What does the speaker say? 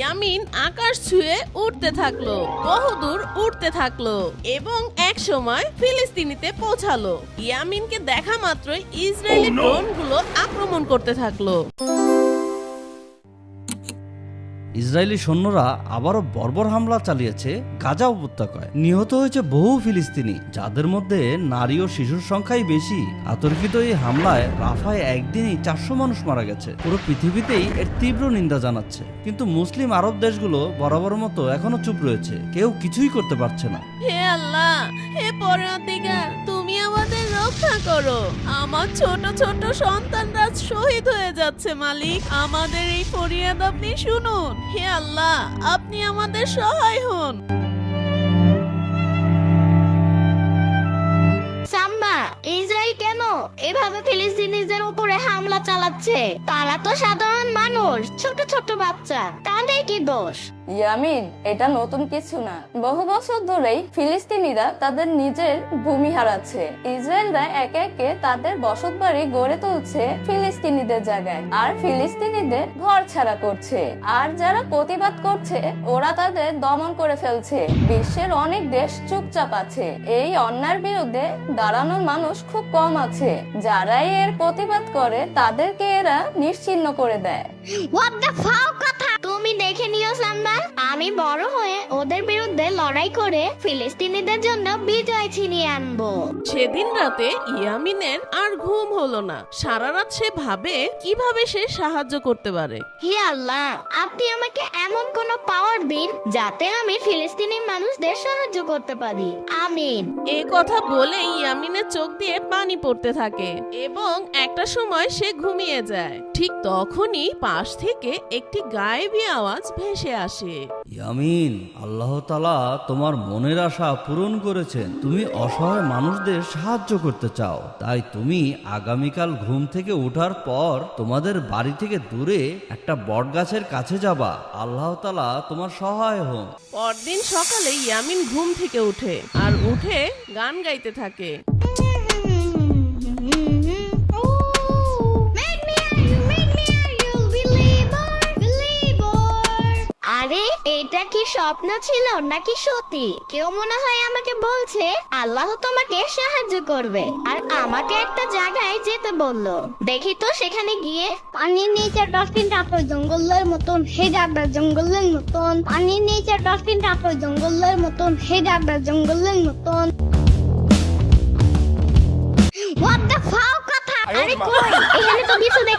ইয়ামিন আকাশ ছুঁয়ে উঠতে থাকলো, বহুদূর উঠতে থাকলো এবং এক সময় ফিলিস্তিনিতে পৌঁছালো। ইয়ামিনকে দেখা মাত্রই ইসরায়েলি ড্রোনগুলো আক্রমণ করতে থাকলো। ইসরায়েলি সৈন্যরা আবারও বর্বর হামলা চালিয়েছে গাজা উপত্যকায়। নিহত হয়েছে বহু ফিলিস্তিনি, যাদের মধ্যে নারী ও শিশুর সংখ্যাই বেশি। আতর্কিত এই হামলায় রাফায় একদিনই 400 মানুষ মারা গেছে। পুরো পৃথিবীতেই এর তীব্র নিন্দা জানাচ্ছে, কিন্তু মুসলিম আরব দেশগুলো বরাবর মতো এখনো চুপ রয়েছে, কেউ কিছুই করতে পারছে না। হে আল্লাহ, হে পরওয়ারদিগার, তুমি আমাদের রক্ষা করো। আমার ছোট ছোট সন্তানরা শহীদ হয়ে যাচ্ছে মালিক, আমাদের এই ফরিয়াদ আপনি শুনুন। হে আল্লাহ, আপনি আমাদের সহায় হন। সাম্বা, ইসরায়েল কেন এভাবে ফিলিস্তিনিদের উপরে হামলা চালাচ্ছে? তারা তো সাধারণ মানুষ, ছোট ছোট বাচ্চা, তাদের কি দোষ? ইয়ামিন, এটা নতুন কিছু না। বহু বছর ধরেই ফিলিস্তিনিরা তাদের নিজের ভূমি হারাচ্ছে। ইসরায়েলরা একে একে তাদের বসতবাড়ি গড়ে তুলছে ফিলিস্তিনিদের জায়গায়, আর ফিলিস্তিনিদের ঘর ছাড়া করছে। আর যারা প্রতিবাদ করছে ওরা তাদের দমন করে ফেলছে। বিশ্বের অনেক দেশ চুপচাপ আছে। এই অন্যায়ের বিরুদ্ধে দাঁড়ানোর মানুষ খুব কম আছে। যারাই এর প্রতিবাদ করে তাদেরকে এরা নিশ্চিহ্ন করে দেয়। হোয়াট দ্য ফাও কথা! তুমি দেখে নিও সাম্বা, আমি বড় হয়ে ওদের বিরুদ্ধে লড়াই করে ফিলিস্তিনিদের জন্য বিজয় ছিনিয়ে আনবো। সেদিন রাতে ইয়ামিনের আর ঘুম হলো না। সারা রাত সে ভাবে কিভাবে সে সাহায্য করতে পারে। হে আল্লাহ, আপনি আমাকে এমন কোন পাওয়ার দিন যাতে আমি ফিলিস্তিনি মানুষদের সাহায্য করতে পারি। আমিন। এই কথা বলে ইয়ামিনের চোখ দিয়ে পানি পড়তে থাকে এবং একটা সময় সে ঘুমিয়ে যায়। ঠিক তখনই পাশ থেকে একটি গায়েবী আওয়াজ ভেসে আসে। ইয়ামিন, আল্লাহ তাআলা তোমার মনের আশা পূরণ করেছেন। তুমি অসহায় মানুষদের সাহায্য করতে চাও, তাই তুমি আগামীকাল ঘুম থেকে ওঠার পর তোমাদের বাড়ি থেকে দূরে একটা বটগাছের কাছে যাবা। আল্লাহ তাআলা তোমার সহায় হন। পরদিন সকালে ইয়ামিন ঘুম থেকে উঠে আর উঠে গান গাইতে থাকে। আরে, এটা কি স্বপ্ন ছিল নাকি সত্যি? কেউ মনে হয় আমাকে বলছে আল্লাহ তোমাকে সাহায্য করবে আর আমাকে একটা জায়গায় যেতে বললো। দেখি তো সেখানে গিয়ে। পানির নিচে ডলফিনটা তো জঙ্গলের মতন, হে যাবে জঙ্গলের মতন। পানির নিচে ডলফিনটা তো জঙ্গলের মতন, হে যাবে জঙ্গলের মতন। হোয়াট দ্য ফাও কথা! আরে কই, এখানে তো কিছু